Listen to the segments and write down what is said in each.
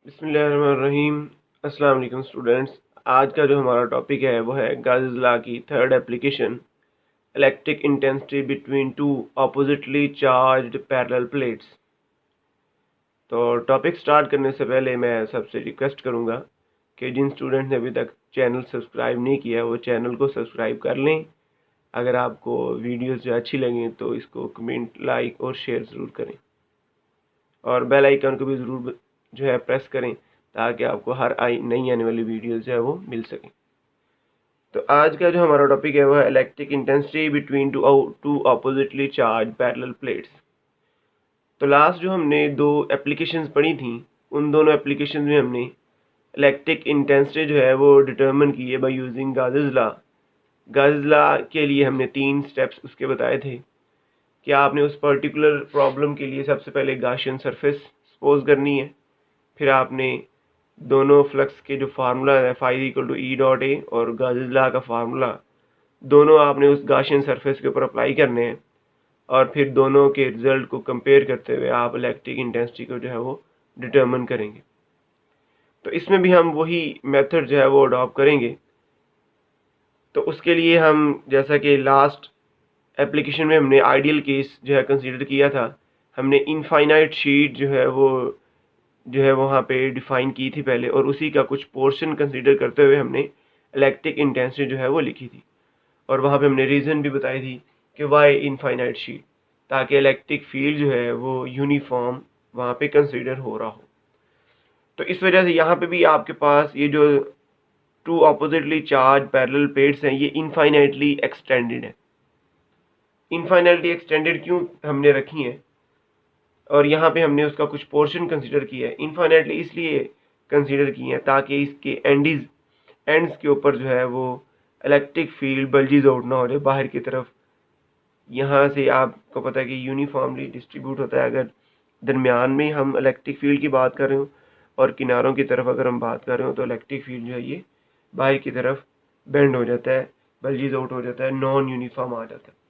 बिस्मिल्लाहिर्रहमानिर्रहीम। अस्सलाम वालेकुम स्टूडेंट्स। आज का जो हमारा टॉपिक है वो है गाज़िस लॉ की third application, electric intensity between two oppositely charged parallel plates. तो टॉपिक स्टार्ट करने से पहले मैं सबसे रिक्वेस्ट करूंगा कि जिन स्टूडेंट्स ने अभी तक चैनल सब्सक्राइब नहीं किया वो चैनल को सब्सक्राइब कर लें। अगर आपको वीडियोस जो अच्छी लगें तो इसको कमेंट, लाइक और शेयर ज़रूर करें, और बेल आइकन को भी ज़रूर जो है प्रेस करें ताकि आपको हर नई आने वाली वीडियोस जो है वो मिल सकें। तो आज का जो हमारा टॉपिक है वो है electric intensity between two oppositely charge parallel plates. तो लास्ट जो हमने दो एप्लीकेशंस पढ़ी थी, उन दोनों एप्लीकेशंस में हमने इलेक्ट्रिक इंटेंसिटी जो है वो डिटरमिन की है बाय यूजिंग गाज़िस लॉ। गाज़िस लॉ के लिए हमने 3 स्टेप्स उसके बताए थे कि आपने उस पर्टिकुलर प्रॉब्लम के लिए सबसे पहले गाशियन सरफेस सपोज करनी है, फिर आपने दोनों फ्लक्स के जो फार्मूला है phi equal to E dot A और गाज़िस लॉ का फार्मूला, दोनों आपने उस गाशियन सरफेस के ऊपर अप्लाई करने हैं, और फिर दोनों के रिजल्ट को कंपेयर करते हुए आप इलेक्ट्रिक इंटेंसिटी को जो है वो डिटर्मिन करेंगे। तो इसमें भी हम वही मेथड जो है वो अडॉप्ट करेंगे। तो उसके लिए हम, जैसा कि लास्ट एप्लीकेशन में हमने आइडियल केस जो है कंसीडर किया था, हमने इनफाइनाइट शीट जो है वहाँ पे डिफाइन की थी पहले, और उसी का कुछ पोर्शन कंसीडर करते हुए हमने इलेक्ट्रिक इंटेंसिटी जो है वो लिखी थी, और वहाँ पे हमने रीज़न भी बताई थी कि वाई इनफाइनाइट शीट, ताकि इलेक्ट्रिक फील्ड जो है वो यूनिफॉर्म वहाँ पे कंसीडर हो रहा हो। तो इस वजह से यहाँ पे भी आपके पास ये जो two oppositely charge parallel plates हैं ये इनफाइनाइटली एक्सटेंडेड है। इनफाइनाइटली एक्सटेंडेड क्यों हमने रखी हैं, और यहाँ पे हमने उसका कुछ पोर्शन कंसीडर किया है। इनफाइनाइटली इसलिए कंसीडर किए हैं ताकि इसके एंड्स के ऊपर जो है वो इलेक्ट्रिक फील्ड बल्जीज आउट ना हो जाए बाहर की तरफ। यहाँ से आपको पता है कि यूनिफॉर्मली डिस्ट्रीब्यूट होता है। अगर दरमियान में हम इलेक्ट्रिक फील्ड की बात कर रहे हो और किनारों की तरफ अगर हम बात कर रहे हो तो इलेक्ट्रिक फील्ड जो है ये बाहर की तरफ बेंड हो जाता है, बल्जीज आउट हो जाता है, नॉन यूनिफॉर्म आ जाता है।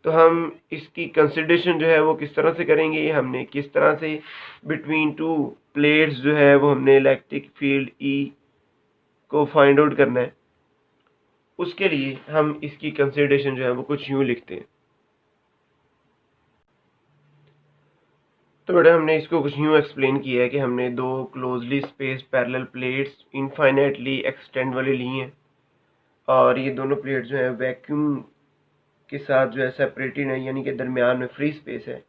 तो हम इसकी कंसिडरेशन जो है वो किस तरह से करेंगे, हमने किस तरह से बिटवीन टू प्लेट्स जो है वो हमने इलेक्ट्रिक फील्ड ई को फाइंड आउट करना है। उसके लिए हम इसकी कंसिडरेशन जो है वो कुछ यूँ लिखते हैं। तो बेटा हमने इसको कुछ यूँ एक्सप्लेन किया है कि हमने दो closely spaced parallel plates infinitely extend वाली ली हैं, और ये दोनों प्लेट जो है वैक्यूम के साथ जो है सेपरेटेड है, यानी कि दरमियान में फ्री स्पेस है।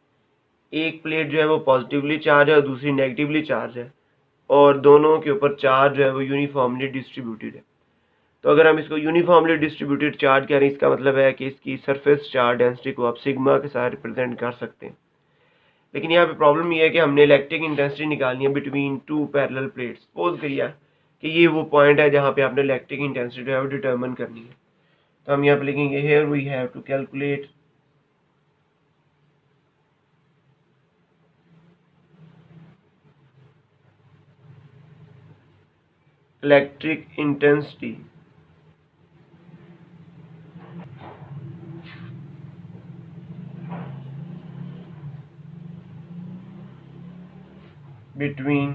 एक प्लेट जो है वो पॉजिटिवली चार्ज है और दूसरी नेगेटिवली चार्ज है, और दोनों के ऊपर चार्ज जो है वो यूनिफॉर्मली डिस्ट्रीब्यूटेड है। तो अगर हम इसको यूनिफॉर्मली डिस्ट्रीब्यूटेड चार्ज कह रहे हैं, इसका मतलब है कि इसकी सरफेस चार्ज डेंसिटी को आप सिग्मा के साथ रिप्रेजेंट कर सकते हैं। लेकिन यहाँ पे प्रॉब्लम ये है कि हमने इलेक्ट्रिक इंटेंसिटी निकालनी है between two parallel plates. Suppose करिए कि ये वो पॉइंट है जहाँ पे आपने इलेक्ट्रिक इंटेंसिटी जो है वो डिटर्मिन करनी है। तो हम यहाँ पे लिखेंगे here we have to calculate electric intensity between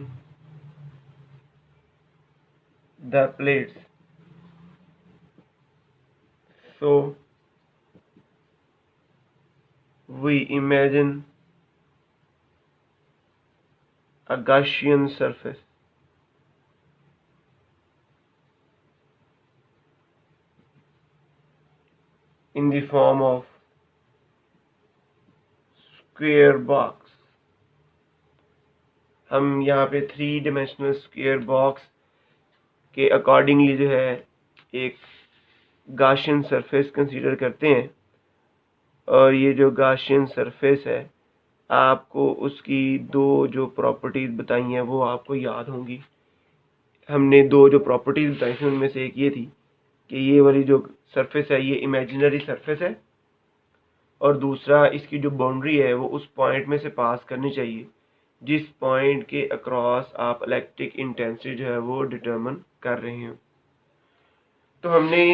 the plates. So we imagine a Gaussian surface in the form of square box. हम यहाँ पे 3 dimensional square box के अकॉर्डिंगली जो है एक Gaussian surface कंसीडर करते हैं, और ये जो Gaussian surface है आपको उसकी दो जो प्रॉपर्टीज बताई हैं वो आपको याद होंगी। हमने दो जो प्रॉपर्टीज बताई थी उनमें से एक ये थी कि ये वाली जो सरफेस है ये इमेजिनरी सरफेस है, और दूसरा इसकी जो बाउंड्री है वो उस पॉइंट में से पास करनी चाहिए जिस पॉइंट के अक्रॉस आप इलेक्ट्रिक इंटेंसिटी जो है वो डिटरमिन कर रहे हो। तो हमने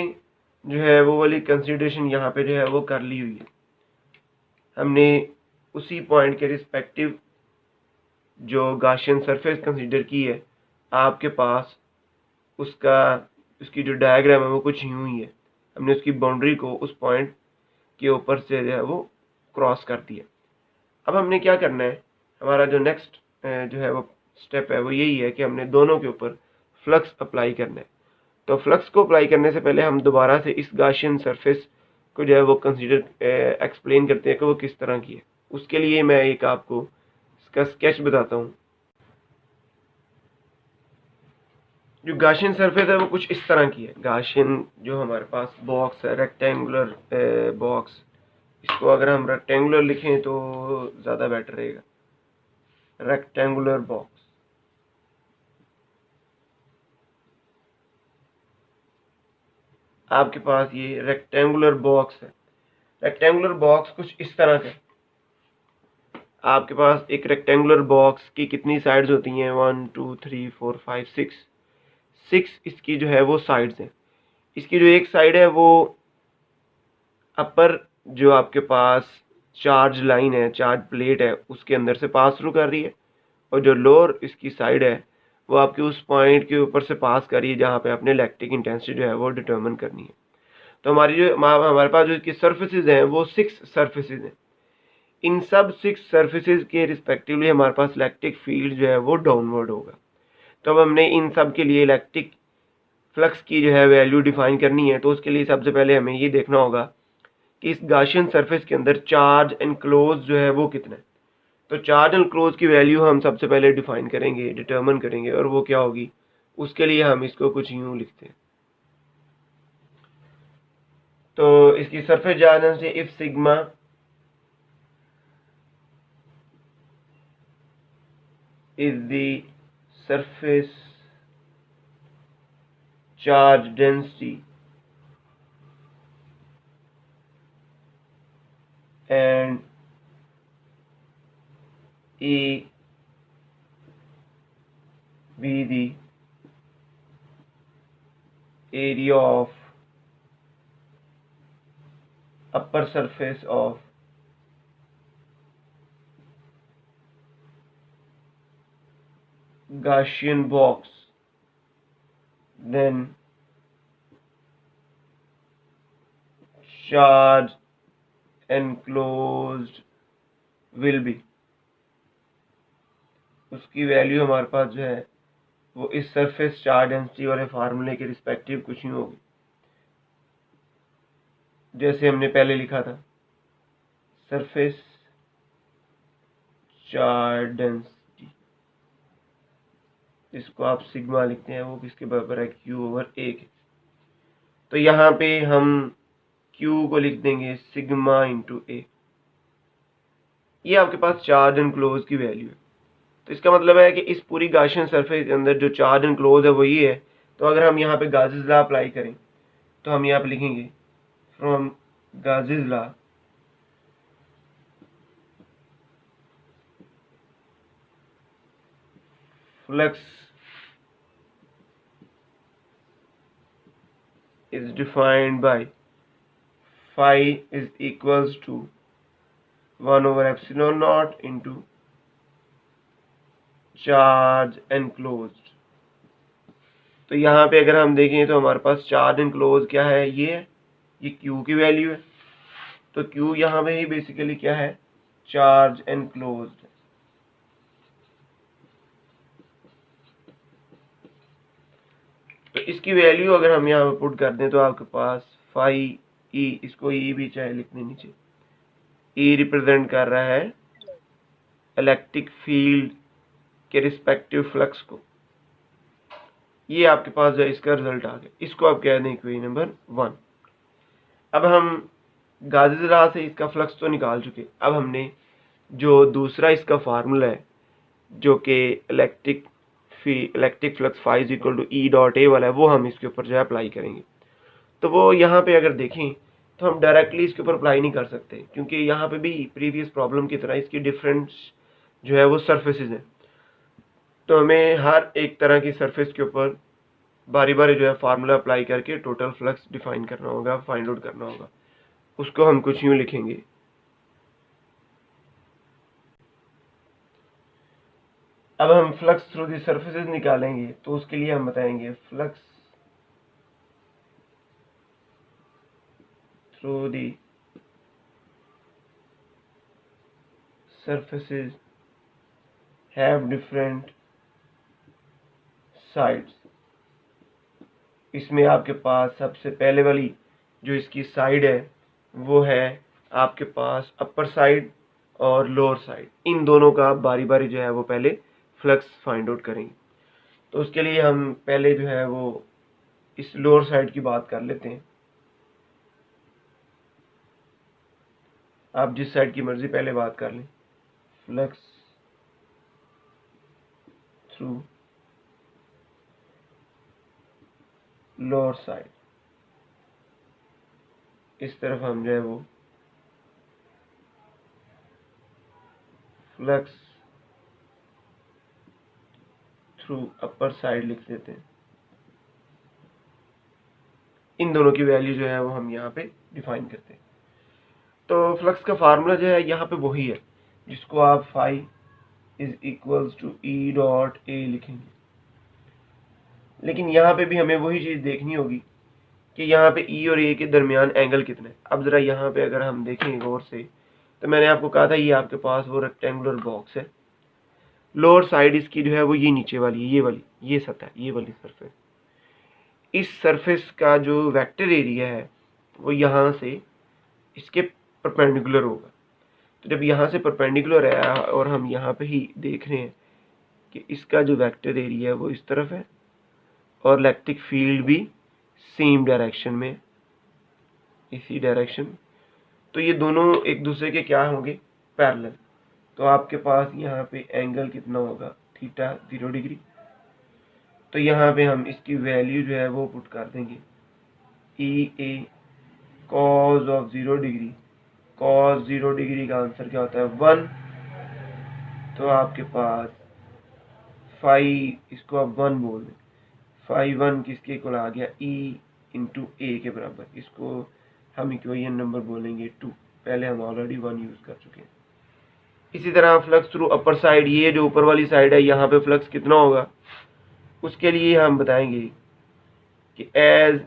जो है वो वाली कंसिडरेशन यहाँ पे जो है वो कर ली हुई है। हमने उसी पॉइंट के रिस्पेक्टिव जो गाशियन सरफेस कंसीडर की है, आपके पास उसकी जो डायग्राम है वो कुछ यूं ही है। हमने उसकी बाउंड्री को उस पॉइंट के ऊपर से जो है वो क्रॉस कर दिया। अब हमने क्या करना है, हमारा जो नेक्स्ट जो है वो स्टेप है वो यही है कि हमने दोनों के ऊपर फ्लक्स अप्लाई करना है। तो फ्लक्स को अप्लाई करने से पहले हम दोबारा से इस गाशियन सरफेस को जो है वो कंसीडर एक्सप्लेन करते हैं कि वो किस तरह की है। उसके लिए मैं एक आपको इसका स्केच बताता हूँ। जो गाशियन सरफेस है वो कुछ इस तरह की है। गाशियन जो हमारे पास बॉक्स है, रेक्टेंगुलर बॉक्स, इसको अगर हम रेक्टेंगुलर लिखें तो ज़्यादा बेटर रहेगा। रेक्टेंगुलर बॉक्स, आपके पास ये रेक्टेंगुलर बॉक्स है। रेक्टेंगुलर बॉक्स कुछ इस तरह का है। आपके पास एक रेक्टेंगुलर बॉक्स की कितनी साइड्स होती हैं? 1 2 3 4 5 6 इसकी जो है वो साइड्स हैं। इसकी जो एक साइड है वो अपर जो आपके पास चार्ज लाइन है, चार्ज प्लेट है, उसके अंदर से पास थ्रू कर रही है, और जो लोअर इसकी साइड है वो आपके उस पॉइंट के ऊपर से पास कर रही है जहाँ पे आपने लैक्टिक इंटेंसिटी जो है वो डिटरमिन करनी है। तो हमारे पास जो इसकी सर्फेसिज हैं वो 6 सर्फेसिज हैं। इन सब 6 सर्फेसिज के रिस्पेक्टिवली हमारे पास लैक्टिक फील्ड जो है वो डाउनवर्ड होगा। तो अब हमने इन सब के लिए इलेक्ट्रिक फ्लक्स की जो है वैल्यू डिफाइन करनी है। तो उसके लिए सबसे पहले हमें ये देखना होगा कि इस गाशियन सरफेस के अंदर चार्ज एनक्लोज जो है वो कितना है। तो चार्ज एनक्लोज की वैल्यू हम सबसे पहले डिफाइन करेंगे, डिटरमिन करेंगे, और वो क्या होगी, उसके लिए हम इसको कुछ यूं लिखते हैं। तो इसकी surface charge density if sigma is the surface charge density and E be the area of upper surface of Gaussian box, then charge enclosed will be, उसकी वैल्यू हमारे पास जो है वो इस सरफेस चार्ज डेंसिटी वाले फार्मूले के रिस्पेक्टिव कुछ नहीं होगी, जैसे हमने पहले लिखा था सरफेस चार्ज डेंसिटी, इसको आप सिग्मा लिखते हैं, वो किसके बराबर है? क्यू ओवर ए के। तो यहाँ पे हम Q को लिख देंगे सिग्मा इंटू ए। ये आपके पास चार्ज एंड क्लोज की वैल्यू है। तो इसका मतलब है कि इस पूरी गाशियन सरफेस के अंदर जो चार्ज एंड क्लोज है वो ये है। तो अगर हम यहाँ पे गाजिस लॉ अप्लाई करें तो हम यहाँ पे लिखेंगे from Gauss's law flux is defined by phi is equals to 1 over epsilon naught into charge enclosed. तो यहाँ पे अगर हम देखें तो हमारे पास चार्ज एनक्लोज क्या है, ये Q की वैल्यू है। तो Q यहाँ पे ही बेसिकली क्या है, चार्ज एनक्लोज्ड। तो इसकी वैल्यू अगर हम यहाँ पे पुट कर दें तो आपके पास फाई ई, इसको ई भी चाहे लिखने नीचे, ई रिप्रेजेंट कर रहा है इलेक्ट्रिक फील्ड के रिस्पेक्टिव फ्लक्स को। ये आपके पास जो इसका रिजल्ट आ गया, इसको आप कह दें इक्वेशन नंबर 1। अब हम गाजिस लॉ से इसका फ्लक्स तो निकाल चुके। अब हमने जो दूसरा इसका फार्मूला है जो कि electric flux phi is equal to E dot A वाला है, वो हम इसके ऊपर जो है अप्लाई करेंगे। तो वो यहाँ पे अगर देखें तो हम डायरेक्टली इसके ऊपर अप्लाई नहीं कर सकते, क्योंकि यहाँ पे भी प्रीवियस प्रॉब्लम की तरह इसकी डिफरेंट जो है वो सरफेसेस हैं। तो हमें हर एक तरह की सरफेस के ऊपर बारी बारी जो है फार्मूला अप्लाई करके टोटल फ्लक्स डिफाइन करना होगा, फाइंड आउट करना होगा। उसको हम कुछ यूँ लिखेंगे, अब हम फ्लक्स थ्रू दी सरफेसेस निकालेंगे, तो उसके लिए हम बताएंगे flux through the surfaces have different sides। इसमें आपके पास सबसे पहले वाली जो इसकी साइड है वो है आपके पास अपर साइड और लोअर साइड। इन दोनों का बारी बारी जो है वो पहले फ्लक्स फाइंड आउट करेंगे। तो उसके लिए हम पहले जो है वो इस लोअर साइड की बात कर लेते हैं। आप जिस साइड की मर्जी पहले बात कर लें। फ्लक्स थ्रू लोअर साइड, इस तरफ हम जो है वो फ्लक्स थ्रू अपर साइड लिख देते हैं। इन दोनों की वैल्यू जो है वो हम यहाँ पे डिफाइन करते हैं। तो फ्लक्स का फार्मूला जो है यहाँ पे वही है जिसको आप phi is equals to E dot A लिखेंगे। लेकिन यहाँ पे भी हमें वही चीज़ देखनी होगी कि यहाँ पे ई और ए के दरमियान एंगल कितना है। अब ज़रा यहाँ पे अगर हम देखें गौर से, तो मैंने आपको कहा था ये आपके पास वो रेक्टेंगुलर बॉक्स है। लोअर साइड इसकी जो है वो ये नीचे वाली है, ये वाली, ये सतह, ये वाली सरफेस। इस सरफेस का जो वेक्टर एरिया है वो यहाँ से इसके परपेंडिकुलर होगा। तो जब यहाँ से परपेंडिकुलर है और हम यहाँ पे ही देख रहे हैं कि इसका जो वेक्टर एरिया है वो इस तरफ है और इलेक्ट्रिक फील्ड भी सेम डायरेक्शन में, इसी डायरेक्शन, तो ये दोनों एक दूसरे के क्या होंगे, पैरेलल। तो आपके पास यहाँ पे एंगल कितना होगा, थीटा 0 डिग्री। तो यहाँ पे हम इसकी वैल्यू जो है वो पुट कर देंगे, E A cos of 0 degree. Cos 0 degree का आंसर क्या होता है, 1। तो आपके पास फाई, इसको आप 1 बोल दें, फाई 1 किसके इक्वल आ गया, ई इंटू ए के बराबर। इसको हम इक्वेशन नंबर बोलेंगे 2। पहले हम ऑलरेडी 1 यूज कर चुके हैं। इसी तरह फ्लक्स थ्रू अपर साइड, ये जो ऊपर वाली साइड है यहाँ पे फ्लक्स कितना होगा, उसके लिए हम बताएंगे कि as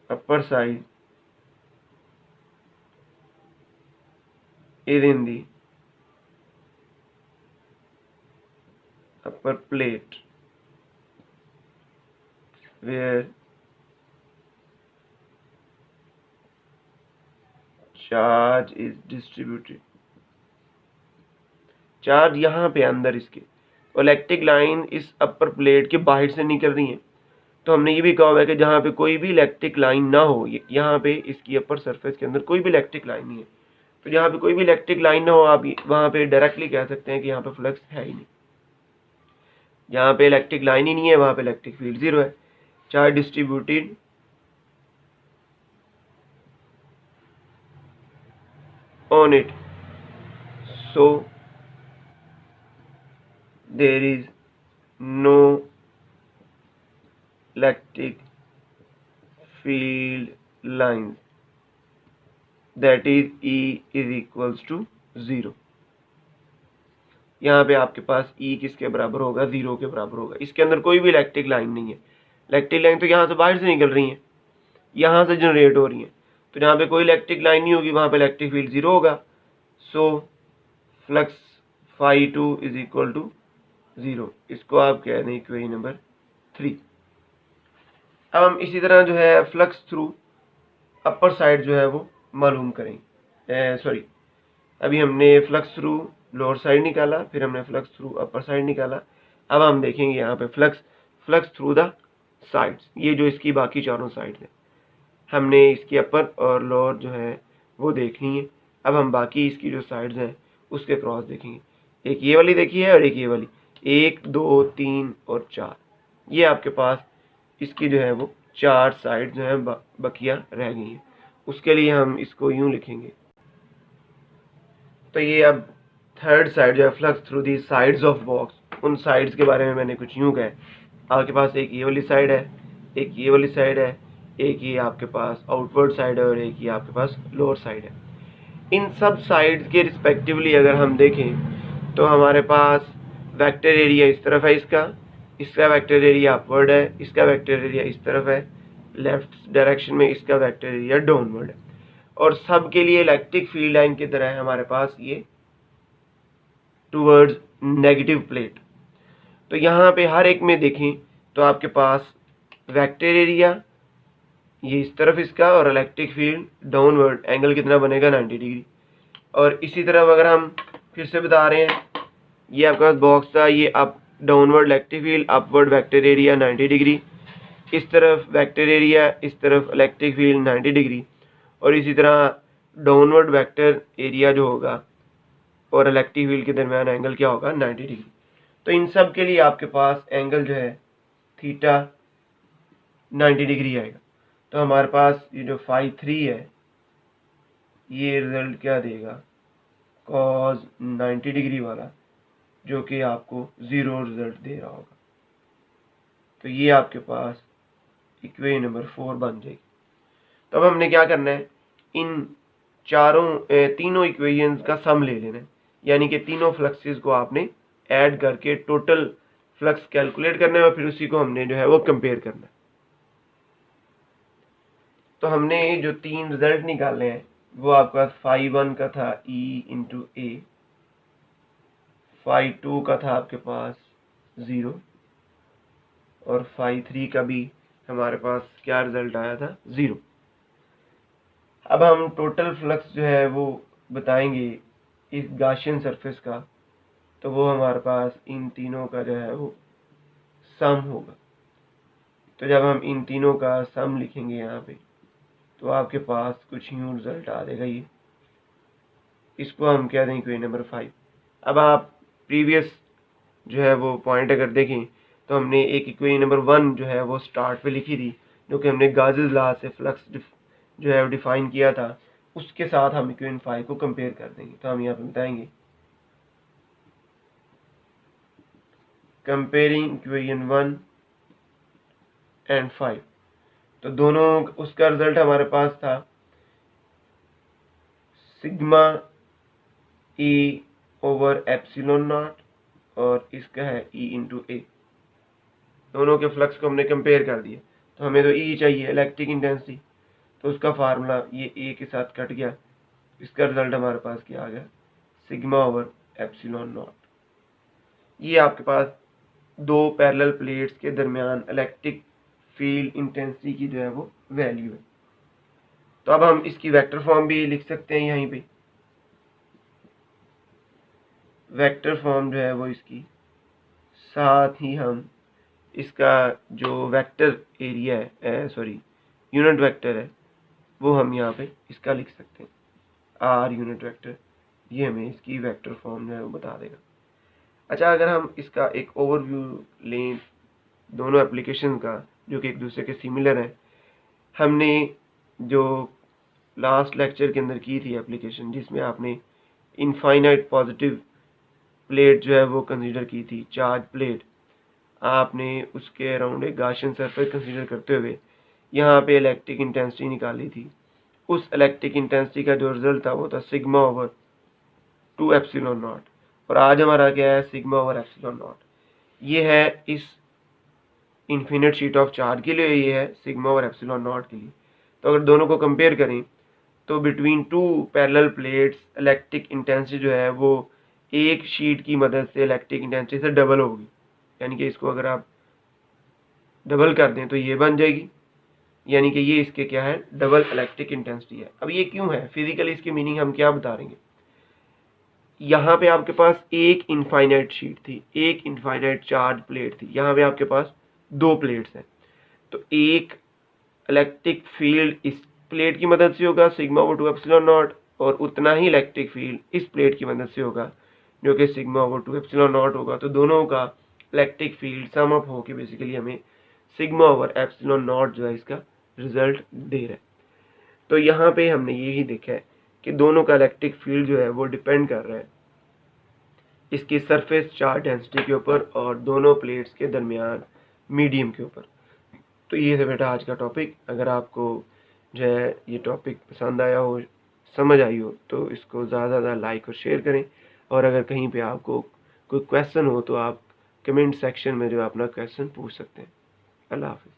upper side is in the upper plate where charge is distributed। Charge यहाँ पे अंदर इसके, इलेक्ट्रिक लाइन इस अपर प्लेट के बाहर से निकल रही है। तो हमने ये भी कहा हुआ है कि जहाँ पे कोई भी इलेक्ट्रिक लाइन ना हो, यहाँ पे इसकी अपर सरफेस के अंदर कोई भी इलेक्ट्रिक लाइन नहीं है, तो जहाँ पे कोई भी इलेक्ट्रिक लाइन ना हो आप वहाँ पे डायरेक्टली कह सकते हैं कि यहाँ पे फ्लक्स है ही नहीं। जहाँ पे इलेक्ट्रिक लाइन ही नहीं है वहाँ पे इलेक्ट्रिक फील्ड 0 है। Charge distributed on it, so there is no electric field lines, that is E is equals to 0। यहाँ पे आपके पास E किसके बराबर होगा, 0 के बराबर होगा। इसके अंदर कोई भी इलेक्ट्रिक लाइन नहीं है। इलेक्ट्रिक लाइन तो यहाँ से बाहर से निकल रही है, यहाँ से जनरेट हो रही है। तो जहाँ पे कोई इलेक्ट्रिक लाइन नहीं होगी वहाँ पे इलेक्ट्रिक फील्ड 0 होगा। So flux phi 2 is equal to 0। इसको आप कह दें इक्वेशन नंबर 3। अब हम इसी तरह जो है फ्लक्स थ्रू अपर साइड जो है वो मालूम करेंगे। सॉरी, अभी हमने फ्लक्स थ्रू लोअर साइड निकाला, फिर हमने फ्लक्स थ्रू अपर साइड निकाला। अब हम देखेंगे यहाँ पे फ्लक्स थ्रू द साइड्स, ये जो इसकी बाकी चारों साइड्स हैं, हमने इसकी अपर और लोअर जो है वो देखनी है। अब हम बाकी इसकी जो साइड्स हैं उसके क्रॉस देखेंगे। एक ये वाली देखी है और एक ये वाली, 1 2 3 और 4, ये आपके पास इसकी जो है वो 4 साइड जो है बकिया रह गई हैं। उसके लिए हम इसको यूं लिखेंगे। तो ये अब थर्ड साइड जो है flux through the sides of box, उन साइड्स के बारे में मैंने कुछ यूं कहा। आपके पास एक ये वाली साइड है, एक ये वाली साइड है, एक ये आपके पास आउटवर्ड साइड है और एक ये आपके पास लोअर साइड है। इन सब साइड्स के रिस्पेक्टिवली अगर हम देखें तो हमारे पास वेक्टर एरिया इस तरफ है, इसका वेक्टर एरिया अपवर्ड है, इसका वेक्टर एरिया इस तरफ है, लेफ्ट डायरेक्शन में इसका वेक्टर एरिया डाउनवर्ड है, और सब के लिए इलेक्ट्रिक फील्ड लाइन की तरह है हमारे पास ये टूवर्ड्स नेगेटिव प्लेट। तो यहाँ पे हर एक में देखें तो आपके पास वेक्टर एरिया ये इस तरफ इसका और इलेक्ट्रिक फील्ड डाउनवर्ड, एंगल कितना बनेगा 90 डिग्री। और इसी तरफ अगर हम फिर से बता रहे हैं, ये आपके पास बॉक्स था, ये up downward electric field, upward vector area 90 degree, इस तरफ वेक्टर एरिया, इस तरफ इलेक्ट्रिक फील्ड 90 डिग्री, और इसी तरह डाउनवर्ड वेक्टर एरिया जो होगा और इलेक्ट्रिक फील्ड के दरमियान एंगल क्या होगा 90 डिग्री। तो इन सब के लिए आपके पास एंगल जो है थीटा 90 डिग्री आएगा। तो हमारे पास ये जो फाई 3 है ये रिजल्ट क्या देगा, कॉस 90 डिग्री वाला, जो कि आपको 0 रिजल्ट दे रहा होगा। तो ये आपके पास इक्वेशन नंबर 4 बन जाएगी। तो अब हमने क्या करना है, इन तीनों इक्वेशंस का सम ले लेना है, यानी कि तीनों फ्लक्सेस को आपने ऐड करके टोटल फ्लक्स कैलकुलेट करना है और फिर उसी को हमने जो है वो कंपेयर करना है। तो हमने जो 3 रिजल्ट निकाले हैं वो आपके पास फाई 1 का था E इंटू ए, फाई 2 का था आपके पास 0, और फाई 3 का भी हमारे पास क्या रिजल्ट आया था 0। अब हम टोटल फ्लक्स जो है वो बताएंगे इस गाशियन सरफेस का, तो वो हमारे पास इन तीनों का जो है वो सम होगा। तो जब हम इन तीनों का सम लिखेंगे यहाँ पे तो आपके पास कुछ यूँ रिजल्ट आ जाएगा, ये इसको हम कह दें इक्वेशन नंबर 5। अब आप प्रीवियस जो है वो पॉइंट अगर देखें तो हमने एक इक्वेशन नंबर 1 जो है वो स्टार्ट पे लिखी थी, जो कि हमने गाज़िस लॉ से फ्लक्स जो है वो डिफाइन किया था, उसके साथ हम इक्वेशन 5 को कंपेयर कर देंगे। तो हम यहाँ पे बताएंगे कंपेयरिंग इक्वेशन 1 एंड 5। तो दोनों उसका रिजल्ट हमारे पास था sigma E over epsilon not, और इसका है E इंटू ए। दोनों के फ्लक्स को हमने कंपेयर कर दिया, तो हमें तो E चाहिए इलेक्ट्रिक इंटेंसिटी, तो उसका फार्मूला ये ए के साथ कट गया, इसका रिजल्ट हमारे पास क्या आ गया सिग्मा ओवर एप्सिलॉन नॉट। ये आपके पास दो पैरेलल प्लेट्स के दरमियान इलेक्ट्रिक फील्ड इंटेंसिटी की जो है वो वैल्यू है। तो अब हम इसकी वेक्टर फॉर्म भी लिख सकते हैं यहीं पे, वेक्टर फॉर्म जो है वो इसकी, साथ ही हम इसका जो वेक्टर एरिया है यूनिट वेक्टर है वो हम यहाँ पे इसका लिख सकते हैं आर यूनिट वेक्टर, ये हमें इसकी वेक्टर फॉर्म जो है वो बता देगा। अच्छा, अगर हम इसका एक ओवरव्यू लें दोनों एप्लीकेशन का जो कि एक दूसरे के सिमिलर हैं, हमने जो लास्ट लेक्चर के अंदर की थी एप्लीकेशन जिसमें आपने इनफाइनाइट पॉजिटिव प्लेट जो है वो कंसीडर की थी, चार्ज प्लेट, आपने उसके अराउंड एक गाशियन सरफेस कंसीडर करते हुए यहाँ पे इलेक्ट्रिक इंटेंसिटी निकाली थी। उस इलेक्ट्रिक इंटेंसिटी का जो रिजल्ट था वो था सिग्मा ओवर 2 एप्सिलॉन नॉट, और आज हमारा क्या है सिग्मा ओवर एप्सिलॉन नॉट। ये है इस इन्फिनिट शीट ऑफ चार्ज के लिए, ये है सिग्मा ओवर एप्सिलॉन नॉट के लिए। तो अगर दोनों को कंपेयर करें तो between two parallel plates electric intensity जो है वो एक शीट की मदद से इलेक्ट्रिक इंटेंसिटी से डबल होगी, यानी कि इसको अगर आप डबल कर दें तो ये बन जाएगी, यानी कि ये इसके क्या है डबल इलेक्ट्रिक इंटेंसिटी है। अब ये क्यों है, फिजिकली इसकी मीनिंग हम क्या बता देंगे। यहाँ पे आपके पास एक इनफाइनाइट शीट थी, एक इनफाइनाइट चार्ज प्लेट थी, यहाँ पे आपके पास दो प्लेट्स हैं, तो एक इलेक्ट्रिक फील्ड इस प्लेट की मदद से होगा सिग्मा ओवर 2 एप्सिलॉन नॉट, और उतना ही इलेक्ट्रिक फील्ड इस प्लेट की मदद से होगा जो कि सिग्मा ओवर 2 एप्सिलॉन नॉट होगा। तो दोनों का इलेक्ट्रिक फील्ड सम अप होकर बेसिकली हमें सिग्मा ओवर एप्सिलॉन नॉट जो है इसका रिजल्ट दे रहा है। तो यहाँ पे हमने यही देखा है कि दोनों का इलेक्ट्रिक फील्ड जो है वो डिपेंड कर रहा है इसकी सरफेस चार्ज डेंसिटी के ऊपर और दोनों प्लेट्स के दरमियान मीडियम के ऊपर। तो ये था बेटा आज का टॉपिक। अगर आपको जो है ये टॉपिक पसंद आया हो समझ आई हो तो इसको ज़्यादा से ज़्यादा लाइक और शेयर करें। और अगर कहीं पे आपको कोई क्वेश्चन हो तो आप कमेंट सेक्शन में जो है अपना क्वेश्चन पूछ सकते हैं। अल्लाह हाफ़िज़।